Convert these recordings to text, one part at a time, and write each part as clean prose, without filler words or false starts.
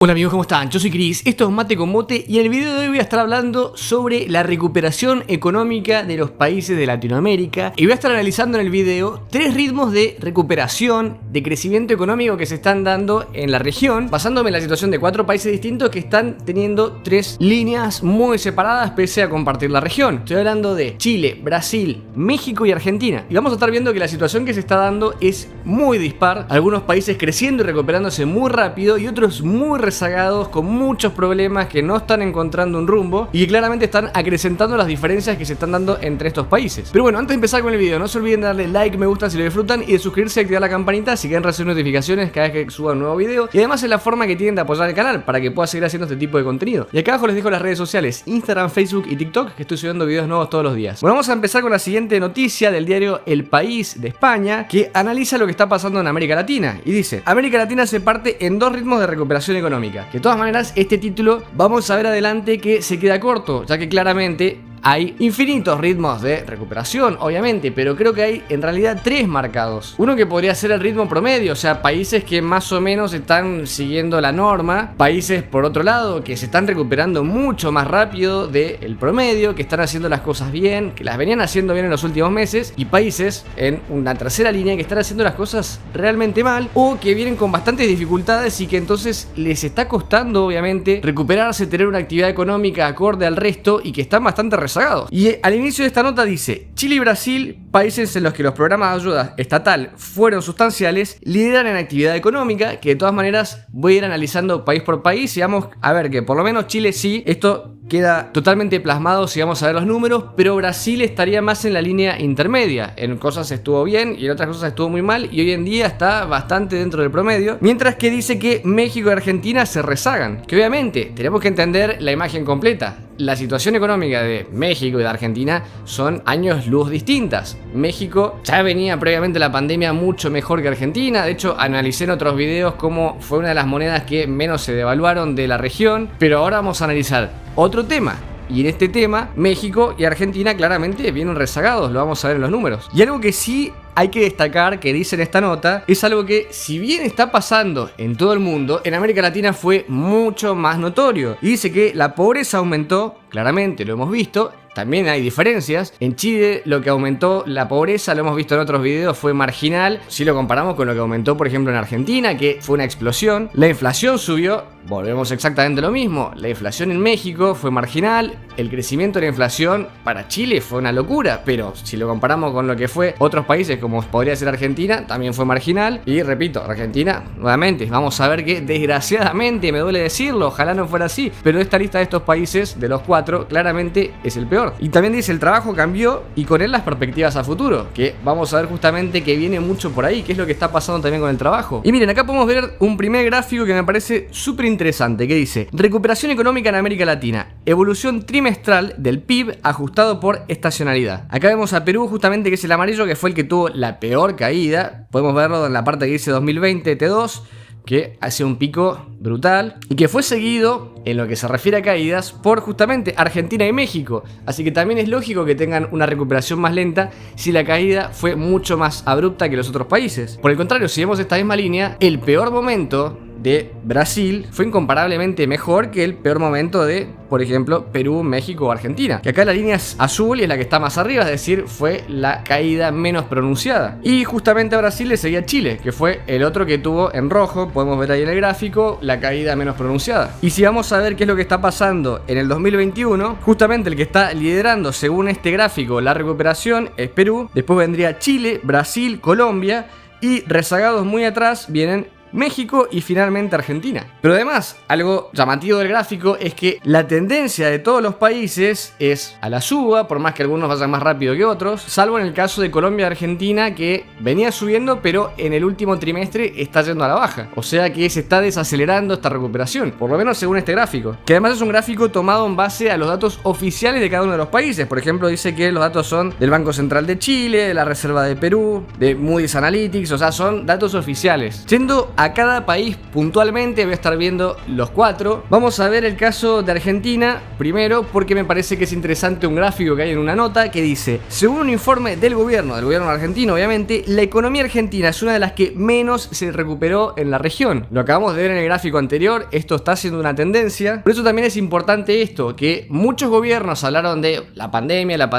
Hola amigos, ¿cómo están? Yo soy Chris, esto es Mate con Mote y en el video de hoy voy a estar hablando sobre la recuperación económica de los países de Latinoamérica y voy a estar analizando en el video 3 ritmos de recuperación, de crecimiento económico que se están dando en la región, basándome en la situación de 4 países distintos que están teniendo 3 líneas muy separadas pese a compartir la región. Estoy hablando de Chile, Brasil, México y Argentina. Y vamos a estar viendo que la situación que se está dando es muy dispar, algunos países creciendo y recuperándose muy rápido y otros muy rezagados con muchos problemas que no están encontrando un rumbo y que claramente están acrecentando las diferencias que se están dando entre estos países. Pero bueno, antes de empezar con el video, no se olviden de darle like, me gusta si lo disfrutan y de suscribirse y activar la campanita si quieren recibir notificaciones cada vez que suba un nuevo video. Y además es la forma que tienen de apoyar el canal para que pueda seguir haciendo este tipo de contenido. Y acá abajo les dejo las redes sociales, Instagram, Facebook y TikTok, que estoy subiendo videos nuevos todos los días. Bueno, vamos a empezar con la siguiente noticia del diario El País de España, que analiza lo que está pasando en América Latina y dice: América Latina se parte en 2 ritmos de recuperación económica. Que de todas maneras, este título vamos a ver adelante que se queda corto, ya que claramente hay infinitos ritmos de recuperación, obviamente, pero creo que hay en realidad 3 marcados. Uno que podría ser el ritmo promedio, o sea, países que más o menos están siguiendo la norma. Países, por otro lado, que se están recuperando mucho más rápido del promedio, que están haciendo las cosas bien, que las venían haciendo bien en los últimos meses. Y países en una tercera línea que están haciendo las cosas realmente mal o que vienen con bastantes dificultades y que entonces les está costando, obviamente, recuperarse, tener una actividad económica acorde al resto y que están bastante rezagados. Y al inicio de esta nota dice: Chile y Brasil, países en los que los programas de ayuda estatal fueron sustanciales, lideran en actividad económica, que de todas maneras voy a ir analizando país por país y vamos a ver que por lo menos Chile sí, esto queda totalmente plasmado si vamos a ver los números, pero Brasil estaría más en la línea intermedia. En cosas estuvo bien y en otras cosas estuvo muy mal y hoy en día está bastante dentro del promedio, mientras que dice que México y Argentina se rezagan, que obviamente tenemos que entender la imagen completa. La situación económica de México y de Argentina son años luz distintas. México ya venía previamente la pandemia mucho mejor que Argentina. De hecho, analicé en otros videos cómo fue una de las monedas que menos se devaluaron de la región. Pero ahora vamos a analizar otro tema. Y en este tema, México y Argentina claramente vienen rezagados, lo vamos a ver en los números. Y algo que sí hay que destacar, que dice en esta nota, es algo que, si bien está pasando en todo el mundo, en América Latina fue mucho más notorio. Y dice que la pobreza aumentó, claramente lo hemos visto. También hay diferencias. En Chile lo que aumentó la pobreza, lo hemos visto en otros videos, fue marginal. Si lo comparamos con lo que aumentó, por ejemplo, en Argentina, que fue una explosión. La inflación subió, volvemos exactamente lo mismo. La inflación en México fue marginal. El crecimiento de la inflación para Chile fue una locura, pero si lo comparamos con lo que fue otros países, como podría ser Argentina, también fue marginal. Y repito, Argentina, nuevamente, vamos a ver que desgraciadamente, me duele decirlo, ojalá no fuera así, pero esta lista de estos países, de los 4, claramente es el peor. Y también dice: el trabajo cambió y con él las perspectivas a futuro, que vamos a ver justamente que viene mucho por ahí, que es lo que está pasando también con el trabajo. Y miren, acá podemos ver un primer gráfico que me parece súper interesante, que dice: recuperación económica en América Latina, evolución trimestral del PIB ajustado por estacionalidad. Acá vemos a Perú justamente, que es el amarillo, que fue el que tuvo la peor caída. Podemos verlo en la parte que dice 2020 T2, que hace un pico brutal y que fue seguido, en lo que se refiere a caídas, por justamente Argentina y México. Así que también es lógico que tengan una recuperación más lenta si la caída fue mucho más abrupta que los otros países. Por el contrario, si vemos esta misma línea, el peor momento de Brasil fue incomparablemente mejor que el peor momento de, por ejemplo, Perú, México o Argentina. Que acá la línea es azul y es la que está más arriba, es decir, fue la caída menos pronunciada. Y justamente a Brasil le seguía Chile, que fue el otro que tuvo en rojo, podemos ver ahí en el gráfico, la caída menos pronunciada. Y si vamos a ver qué es lo que está pasando en el 2021, justamente el que está liderando, según este gráfico, la recuperación es Perú, después vendría Chile, Brasil, Colombia y rezagados muy atrás vienen México y finalmente Argentina. Pero además, algo llamativo del gráfico es que la tendencia de todos los países es a la suba, por más que algunos vayan más rápido que otros, salvo en el caso de Colombia y Argentina, que venía subiendo, pero en el último trimestre está yendo a la baja. O sea que se está desacelerando esta recuperación, por lo menos según este gráfico. Que además es un gráfico tomado en base a los datos oficiales de cada uno de los países. Por ejemplo, dice que los datos son del Banco Central de Chile, de la Reserva de Perú, de Moody's Analytics, o sea, son datos oficiales. Yendo a cada país puntualmente, voy a estar viendo los 4. Vamos a ver el caso de Argentina primero, porque me parece que es interesante un gráfico que hay en una nota que dice: según un informe del gobierno argentino, obviamente, la economía argentina es una de las que menos se recuperó en la región. Lo acabamos de ver en el gráfico anterior, esto está siendo una tendencia. Por eso también es importante esto, que muchos gobiernos hablaron de la pandemia,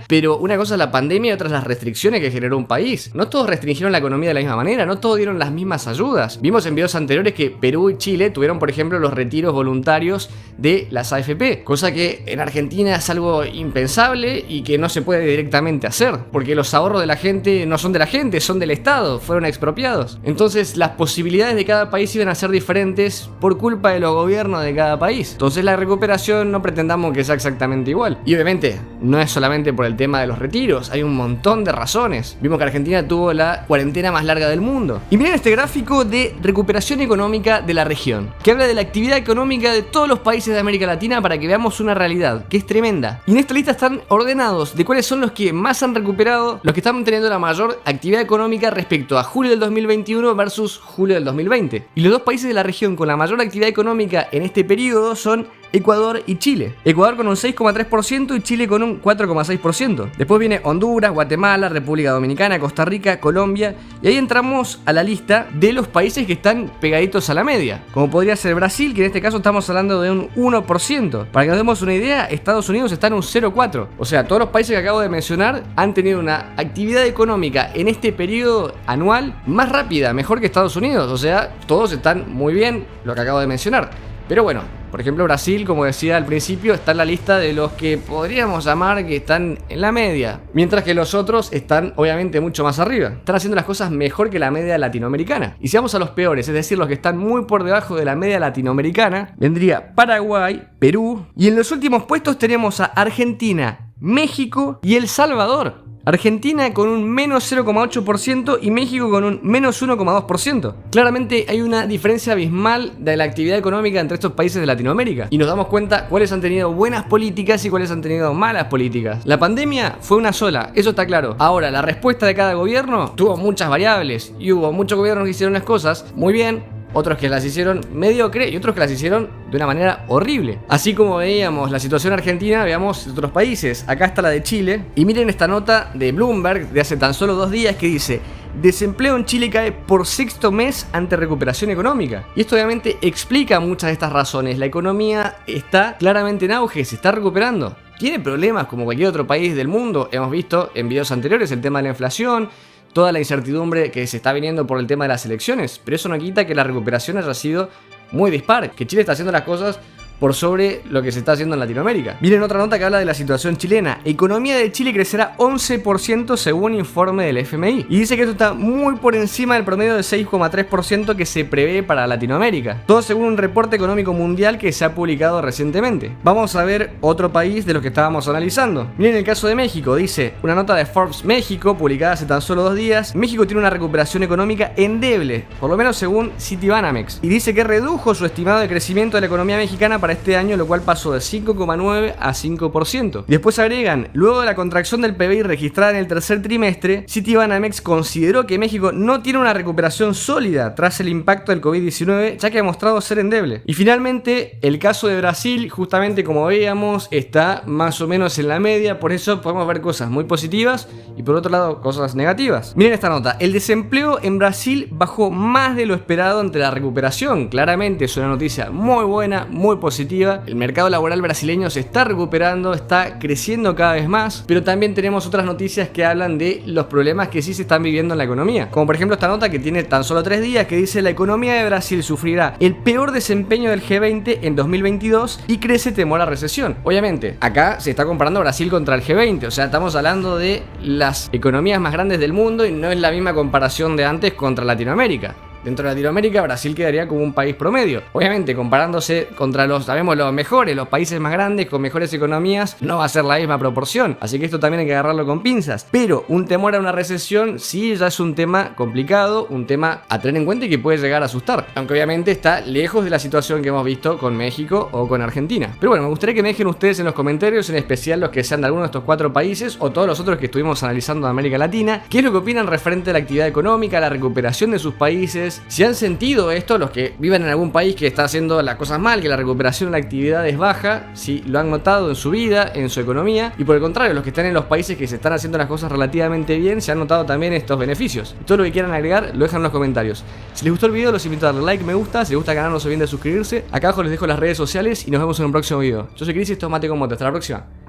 pero una cosa es la pandemia y otra es las restricciones que generó un país. No todos restringieron la economía de la misma manera, no todos dieron las mismas ayudas. Vimos en videos anteriores que Perú y Chile tuvieron, por ejemplo, los retiros voluntarios de las AFP, cosa que en Argentina es algo impensable y que no se puede directamente hacer, porque los ahorros de la gente no son de la gente, son del Estado, fueron expropiados. Entonces las posibilidades de cada país iban a ser diferentes por culpa de los gobiernos de cada país. Entonces la recuperación no pretendamos que sea exactamente igual. Y obviamente no es solamente por el tema de los retiros, hay un montón de razones. Vimos que Argentina tuvo la cuarentena más larga del mundo. Y miren este gráfico de recuperación económica de la región, que habla de la actividad económica de todos los países de América Latina para que veamos una realidad que es tremenda. Y en esta lista están ordenados de cuáles son los que más han recuperado, los que están teniendo la mayor actividad económica respecto a julio del 2021 versus julio del 2020. Y los dos países de la región con la mayor actividad económica en este periodo son Ecuador y Chile. Ecuador con un 6,3% y Chile con un 4,6%. Después viene Honduras, Guatemala, República Dominicana, Costa Rica, Colombia. Y ahí entramos a la lista de los países que están pegaditos a la media, como podría ser Brasil, que en este caso estamos hablando de un 1%. Para que nos demos una idea, Estados Unidos está en un 0,4%. O sea, todos los países que acabo de mencionar han tenido una actividad económica en este periodo anual más rápida, mejor que Estados Unidos. O sea, todos están muy bien, lo que acabo de mencionar. Pero bueno, por ejemplo, Brasil, como decía al principio, está en la lista de los que podríamos llamar que están en la media, mientras que los otros están obviamente mucho más arriba. Están haciendo las cosas mejor que la media latinoamericana. Y si vamos a los peores, es decir, los que están muy por debajo de la media latinoamericana, vendría Paraguay, Perú, y en los últimos puestos tenemos a Argentina, México y El Salvador. Argentina con un menos 0,8% y México con un menos 1,2%. Claramente hay una diferencia abismal de la actividad económica entre estos países de Latinoamérica. Y nos damos cuenta cuáles han tenido buenas políticas y cuáles han tenido malas políticas. La pandemia fue una sola, eso está claro. Ahora, la respuesta de cada gobierno tuvo muchas variables y hubo muchos gobiernos que hicieron las cosas muy bien, otros que las hicieron mediocre y otros que las hicieron de una manera horrible. Así como veíamos la situación argentina, veamos otros países. Acá está la de Chile. Y miren esta nota de Bloomberg de hace tan solo 2 días que dice: desempleo en Chile cae por 6º mes ante recuperación económica. Y esto obviamente explica muchas de estas razones. La economía está claramente en auge, se está recuperando. Tiene problemas como cualquier otro país del mundo. Hemos visto en videos anteriores el tema de la inflación, toda la incertidumbre que se está viniendo por el tema de las elecciones, pero eso no quita que la recuperación haya sido muy dispar, que Chile está haciendo las cosas por sobre lo que se está haciendo en Latinoamérica. Miren otra nota que habla de la situación chilena. Economía de Chile crecerá 11% según informe del FMI. Y dice que esto está muy por encima del promedio de 6,3% que se prevé para Latinoamérica. Todo según un reporte económico mundial que se ha publicado recientemente. Vamos a ver otro país de los que estábamos analizando. Miren el caso de México. Dice una nota de Forbes México publicada hace tan solo 2 días. México tiene una recuperación económica endeble, por lo menos según Citibanamex. Y dice que redujo su estimado de crecimiento de la economía mexicana para este año, lo cual pasó de 5,9 a 5%. Después agregan: luego de la contracción del PBI registrada en el tercer trimestre, Citibanamex consideró que México no tiene una recuperación sólida tras el impacto del COVID-19, ya que ha mostrado ser endeble. Y finalmente, el caso de Brasil, justamente como veíamos, está más o menos en la media, por eso podemos ver cosas muy positivas y por otro lado cosas negativas. Miren esta nota: el desempleo en Brasil bajó más de lo esperado ante la recuperación. Claramente es una noticia muy buena, muy positiva. El mercado laboral brasileño se está recuperando, está creciendo cada vez más, pero también tenemos otras noticias que hablan de los problemas que sí se están viviendo en la economía, como por ejemplo esta nota que tiene tan solo 3 días que dice: la economía de Brasil sufrirá el peor desempeño del G20 en 2022 y crece temor a recesión. Obviamente, acá se está comparando Brasil contra el G20, o sea, estamos hablando de las economías más grandes del mundo y no es la misma comparación de antes contra Latinoamérica. Dentro de Latinoamérica, Brasil quedaría como un país promedio. Obviamente, comparándose contra los mejores, los países más grandes, con mejores economías, no va a ser la misma proporción. Así que esto también hay que agarrarlo con pinzas. Pero un temor a una recesión sí ya es un tema complicado, un tema a tener en cuenta y que puede llegar a asustar. Aunque obviamente está lejos de la situación que hemos visto con México o con Argentina. Pero bueno, me gustaría que me dejen ustedes en los comentarios, en especial los que sean de alguno de estos 4 países o todos los otros que estuvimos analizando de América Latina, qué es lo que opinan referente a la actividad económica, la recuperación de sus países, si han sentido esto, los que viven en algún país que está haciendo las cosas mal, que la recuperación de la actividad es baja, si lo han notado en su vida, en su economía, y por el contrario, los que están en los países que se están haciendo las cosas relativamente bien, se han notado también estos beneficios. Y todo lo que quieran agregar, lo dejan en los comentarios. Si les gustó el video, los invito a darle like, me gusta, si les gusta el canal, no se olviden de suscribirse. Acá abajo les dejo las redes sociales y nos vemos en un próximo video. Yo soy Chris y esto es Mate con Mote. Hasta la próxima.